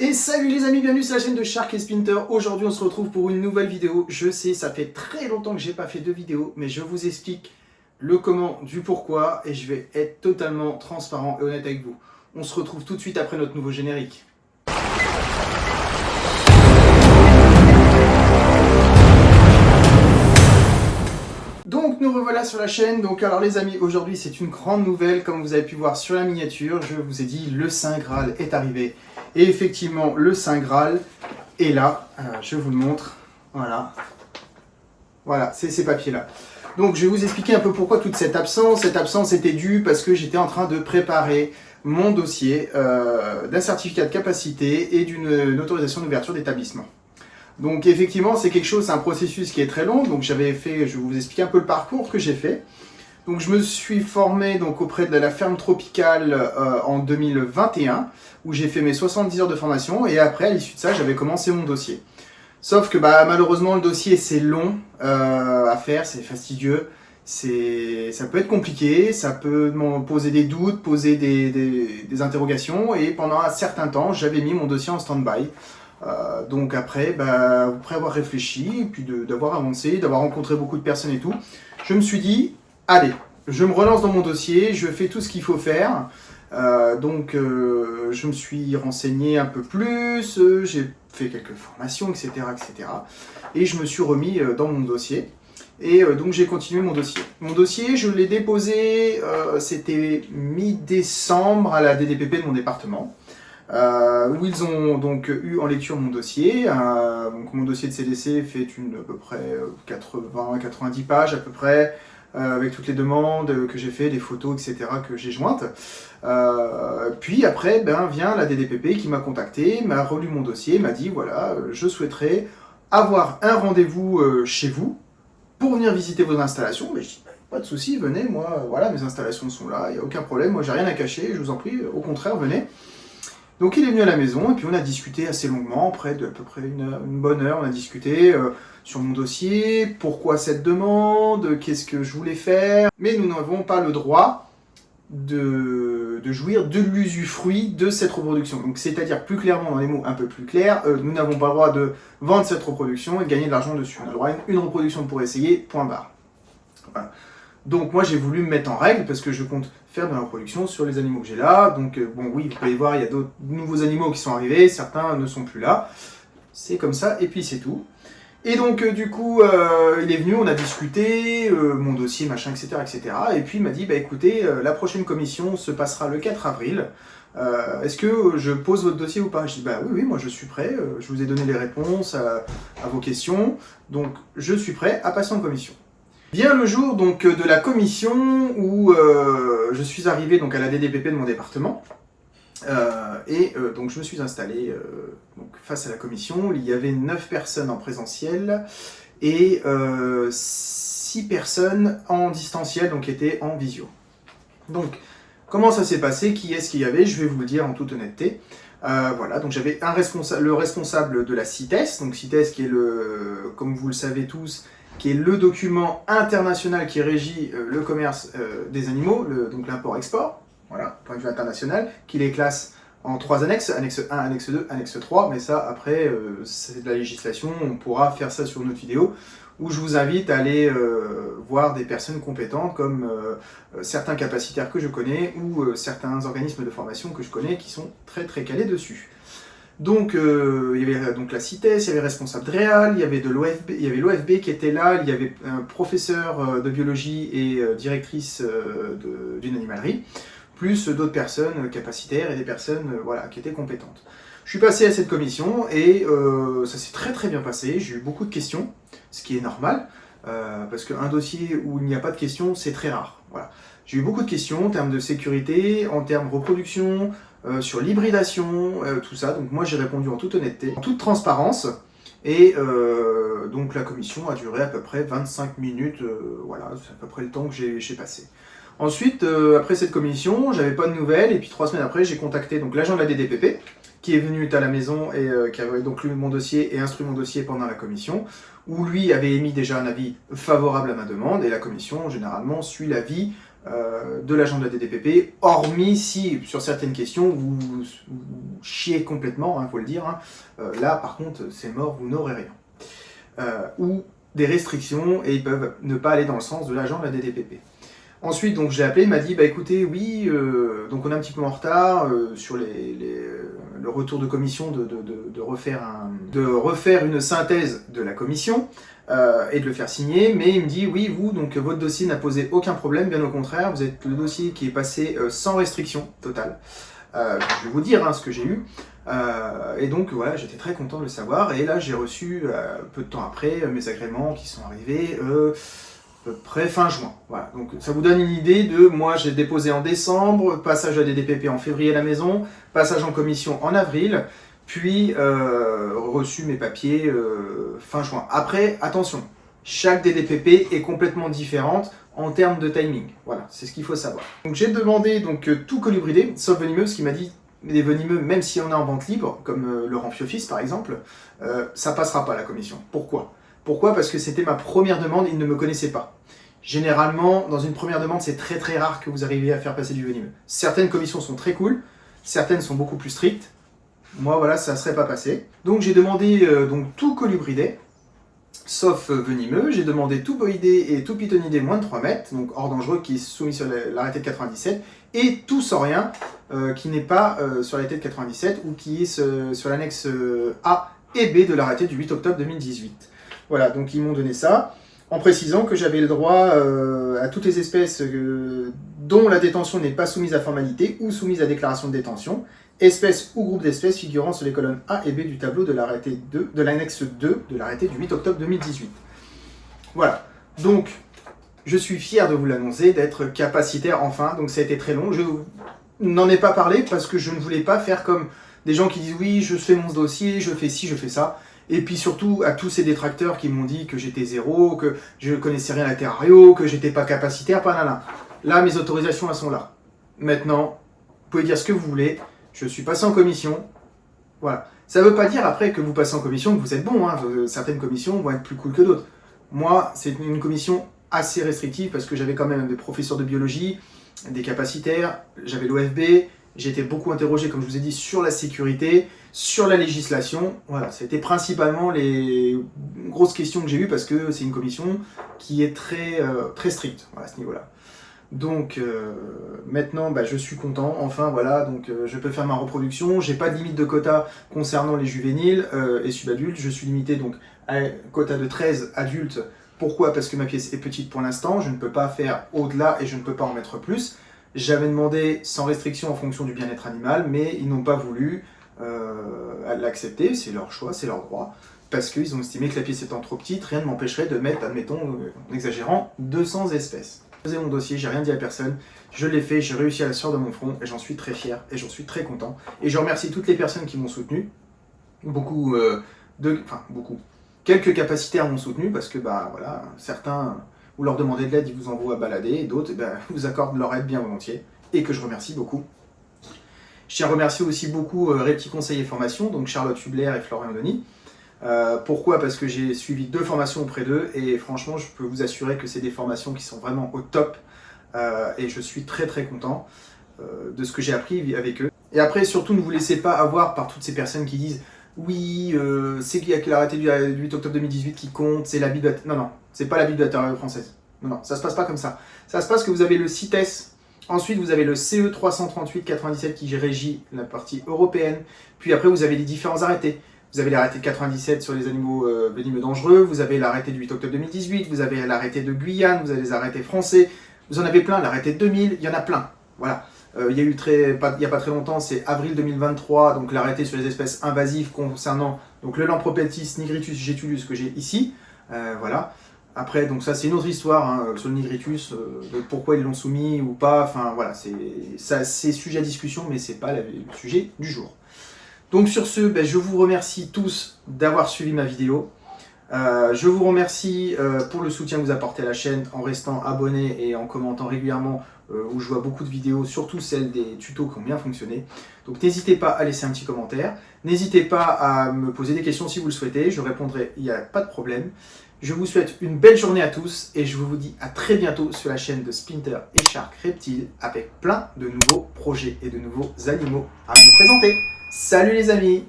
Et salut les amis, bienvenue sur la chaîne de Shark et Splinter. Aujourd'hui on se retrouve pour une nouvelle vidéo. Je sais, ça fait très longtemps que j'ai pas fait de vidéo, mais je vous explique le comment, du pourquoi, et je vais être totalement transparent et honnête avec vous. On se retrouve tout de suite après notre nouveau générique. Donc nous revoilà sur la chaîne. Donc alors les amis, aujourd'hui c'est une grande nouvelle. Comme vous avez pu voir sur la miniature, je vous ai dit le Saint Graal est arrivé. Et effectivement, le Saint Graal est là. Je vous le montre. Voilà. Voilà, c'est ces papiers-là. Donc je vais vous expliquer un peu pourquoi toute cette absence. Cette absence était due parce que j'étais en train de préparer mon dossier d'un certificat de capacité et d'une autorisation d'ouverture d'établissement. Donc effectivement, c'est quelque chose, c'est un processus qui est très long. Donc j'avais fait, je vais vous expliquer un peu le parcours que j'ai fait. Donc je me suis formé donc auprès de la ferme tropicale en 2021, où j'ai fait mes 70 heures de formation, et après, à l'issue de ça, j'avais commencé mon dossier. Sauf que malheureusement, le dossier, c'est long à faire, c'est fastidieux, ça peut être compliqué, ça peut poser des doutes, poser des interrogations, et pendant un certain temps, j'avais mis mon dossier en stand-by. Donc après avoir réfléchi, et puis d'avoir avancé, d'avoir rencontré beaucoup de personnes et tout, je me suis dit, allez, je me relance dans mon dossier, je fais tout ce qu'il faut faire. Je me suis renseigné un peu plus, j'ai fait quelques formations, etc., etc. Et je me suis remis dans mon dossier. Et donc j'ai continué mon dossier. Mon dossier, je l'ai déposé, c'était mi-décembre à la DDPP de mon département. Où ils ont donc eu en lecture mon dossier. Donc mon dossier de CDC fait à peu près 80-90 pages à peu près, avec toutes les demandes que j'ai fait, les photos, etc. que j'ai jointes. Puis après, vient la DDPP qui m'a contacté, m'a relu mon dossier, m'a dit voilà, je souhaiterais avoir un rendez-vous chez vous pour venir visiter vos installations. Mais je dis pas de souci, venez, moi, voilà, mes installations sont là, il n'y a aucun problème, moi j'ai rien à cacher, je vous en prie, au contraire, venez. Donc il est venu à la maison et puis on a discuté assez longuement, près de à peu près une bonne heure, on a discuté sur mon dossier, pourquoi cette demande, qu'est-ce que je voulais faire. Mais nous n'avons pas le droit de jouir de l'usufruit de cette reproduction. Donc c'est-à-dire plus clairement, dans les mots un peu plus clairs, nous n'avons pas le droit de vendre cette reproduction et de gagner de l'argent dessus. On a le droit à une reproduction pour essayer, point barre. Voilà. Donc moi j'ai voulu me mettre en règle parce que je compte faire de la reproduction sur les animaux que j'ai là. Donc bon oui, vous pouvez voir, il y a d'autres nouveaux animaux qui sont arrivés, certains ne sont plus là. C'est comme ça et puis c'est tout. Et donc du coup il est venu, on a discuté, mon dossier, machin, etc. etc. Et puis il m'a dit, écoutez, la prochaine commission se passera le 4 avril. Est-ce que je pose votre dossier ou pas? Je dis oui, moi je suis prêt, je vous ai donné les réponses à vos questions, donc je suis prêt à passer en commission. Vient le jour donc de la commission où je suis arrivé donc à la DDPP de mon département donc je me suis installé donc face à la commission. Il y avait 9 personnes en présentiel et 6 personnes en distanciel, donc qui étaient en visio. Donc comment ça s'est passé? Qui est-ce qu'il y avait? Je vais vous le dire en toute honnêteté. Voilà, donc j'avais le responsable de la CITES, donc CITES qui est comme vous le savez tous, qui est le document international qui régit le commerce des animaux, donc l'import-export, voilà, point de vue international, qui les classe en 3 annexes, annexe 1, annexe 2, annexe 3, mais ça après c'est de la législation, on pourra faire ça sur une autre vidéo, où je vous invite à aller voir des personnes compétentes comme certains capacitaires que je connais, ou certains organismes de formation que je connais qui sont très très calés dessus. Donc il y avait donc la CITES, il y avait le responsable de Réal, il y avait l'OFB qui était là, il y avait un professeur de biologie et directrice d'une animalerie, plus d'autres personnes capacitaires et des personnes qui étaient compétentes. Je suis passé à cette commission et ça s'est très très bien passé, j'ai eu beaucoup de questions, ce qui est normal, parce qu'un dossier où il n'y a pas de questions, c'est très rare. Voilà. J'ai eu beaucoup de questions en termes de sécurité, en termes de reproduction, sur l'hybridation, tout ça. Donc moi j'ai répondu en toute honnêteté, en toute transparence. Et donc la commission a duré à peu près 25 minutes, voilà, c'est à peu près le temps que j'ai passé. Ensuite, après cette commission, j'avais pas de nouvelles, et puis 3 semaines après, j'ai contacté donc l'agent de la DDPP, qui est venu à la maison et qui avait donc lu mon dossier et instruit mon dossier pendant la commission, où lui avait émis déjà un avis favorable à ma demande, et la commission généralement suit l'avis de l'agent de la DDPP, hormis si sur certaines questions vous chiez complètement, faut le dire, là par contre c'est mort, vous n'aurez rien. Ou des restrictions et ils peuvent ne pas aller dans le sens de l'agent de la DDPP. Ensuite, donc j'ai appelé, il m'a dit, bah écoutez, oui, donc on est un petit peu en retard sur le retour de commission de refaire une synthèse de la commission et de le faire signer, mais il me dit, oui, vous, donc votre dossier n'a posé aucun problème, bien au contraire, vous êtes le dossier qui est passé sans restriction totale. Je vais vous dire ce que j'ai eu. Et donc voilà, j'étais très content de le savoir, et là j'ai reçu, peu de temps après, mes agréments qui sont arrivés à peu près fin juin. Voilà. Donc ça vous donne une idée de, moi j'ai déposé en décembre, passage à DDPP en février à la maison, passage en commission en avril, puis reçu mes papiers fin juin. Après, attention, chaque DDPP est complètement différente en termes de timing. Voilà, c'est ce qu'il faut savoir. Donc j'ai demandé tout colubridé, sauf venimeux, ce qui m'a dit, les venimeux, même si on est en vente libre, comme le Ramphiophis par exemple, ça passera pas à la commission. Pourquoi ? Pourquoi ? Parce que c'était ma première demande, ils ne me connaissaient pas. Généralement, dans une première demande, c'est très très rare que vous arriviez à faire passer du venimeux. Certaines commissions sont très cool, certaines sont beaucoup plus strictes. Moi, voilà, ça ne serait pas passé. Donc j'ai demandé tout colubridé, sauf venimeux. J'ai demandé tout boïdé et tout pythonidé moins de 3 mètres, donc hors dangereux, qui est soumis sur l'arrêté de 97, et tout saurien, qui n'est pas sur l'arrêté de 97, ou qui est sur l'annexe A et B de l'arrêté du 8 octobre 2018. Voilà, donc ils m'ont donné ça, en précisant que j'avais le droit à toutes les espèces dont la détention n'est pas soumise à formalité ou soumise à déclaration de détention, espèces ou groupes d'espèces figurant sur les colonnes A et B du tableau de l'arrêté 2, de l'annexe 2 de l'arrêté du 8 octobre 2018. Voilà, donc je suis fier de vous l'annoncer, d'être capacitaire enfin, donc ça a été très long, je n'en ai pas parlé parce que je ne voulais pas faire comme des gens qui disent oui, je fais mon dossier, je fais ci, je fais ça. Et puis surtout à tous ces détracteurs qui m'ont dit que j'étais zéro, que je connaissais rien à la terrario, que j'étais pas capacitaire, pas nana. Là, mes autorisations, elles sont là. Maintenant, vous pouvez dire ce que vous voulez, je suis passé en commission, voilà. Ça veut pas dire après que vous passez en commission que vous êtes bon, certaines commissions vont être plus cool que d'autres. Moi, c'est une commission assez restrictive parce que j'avais quand même des professeurs de biologie, des capacitaires, j'avais l'OFB, j'ai été beaucoup interrogé, comme je vous ai dit, sur la sécurité, sur la législation. Voilà, c'était principalement les grosses questions que j'ai eues parce que c'est une commission qui est très, très stricte à ce niveau-là. Donc maintenant, je suis content. Enfin voilà, donc je peux faire ma reproduction. J'ai pas de limite de quota concernant les juvéniles et subadultes. Je suis limité donc à un quota de 13 adultes. Pourquoi ? Parce que ma pièce est petite pour l'instant. Je ne peux pas faire au-delà et je ne peux pas en mettre plus. J'avais demandé sans restriction en fonction du bien-être animal, mais ils n'ont pas voulu l'accepter, c'est leur choix, c'est leur droit, parce qu'ils ont estimé que la pièce étant trop petite, rien ne m'empêcherait de mettre, admettons, en exagérant, 200 espèces. J'ai posé mon dossier, j'ai rien dit à personne, je l'ai fait, j'ai réussi à la sueur de mon front, et j'en suis très fier, et j'en suis très content. Et je remercie toutes les personnes qui m'ont soutenu, quelques capacitaires m'ont soutenu, parce que, voilà, certains... Vous leur demandez de l'aide, ils vous envoient à balader, et d'autres vous accordent leur aide bien volontiers, et que je remercie beaucoup. Je tiens à remercier aussi beaucoup Repti Conseil et Formation, donc Charlotte Hubler et Florian Denis. Pourquoi ? Parce que j'ai suivi 2 formations auprès d'eux, et franchement, je peux vous assurer que c'est des formations qui sont vraiment au top, et je suis très très content de ce que j'ai appris avec eux. Et après, surtout, ne vous laissez pas avoir par toutes ces personnes qui disent oui, c'est qu'il y a que l'arrêté du 8 octobre 2018 qui compte, c'est la Bible. Non, c'est pas la Bible de la terre française. Non, ça se passe pas comme ça. Ça se passe que vous avez le CITES, ensuite vous avez le CE 338-97 qui régit la partie européenne, puis après vous avez les différents arrêtés. Vous avez l'arrêté de 97 sur les animaux venimeux dangereux, vous avez l'arrêté du 8 octobre 2018, vous avez l'arrêté de Guyane, vous avez les arrêtés français, vous en avez plein, l'arrêté de 2000, il y en a plein. Voilà. Il y a eu il n'y a pas très longtemps, c'est avril 2023, donc l'arrêté sur les espèces invasives concernant donc le Lampropeltis nigritus jetulus que j'ai ici. Voilà. Après, donc ça c'est une autre histoire sur le nigritus, de pourquoi ils l'ont soumis ou pas. Enfin voilà, c'est sujet à discussion, mais c'est pas le sujet du jour. Donc sur ce, je vous remercie tous d'avoir suivi ma vidéo. Je vous remercie pour le soutien que vous apportez à la chaîne en restant abonné et en commentant régulièrement où je vois beaucoup de vidéos, surtout celles des tutos qui ont bien fonctionné. Donc n'hésitez pas à laisser un petit commentaire, n'hésitez pas à me poser des questions si vous le souhaitez, je répondrai, il n'y a pas de problème. Je vous souhaite une belle journée à tous et je vous dis à très bientôt sur la chaîne de Splinter et Shark Reptile avec plein de nouveaux projets et de nouveaux animaux à vous présenter. Salut les amis!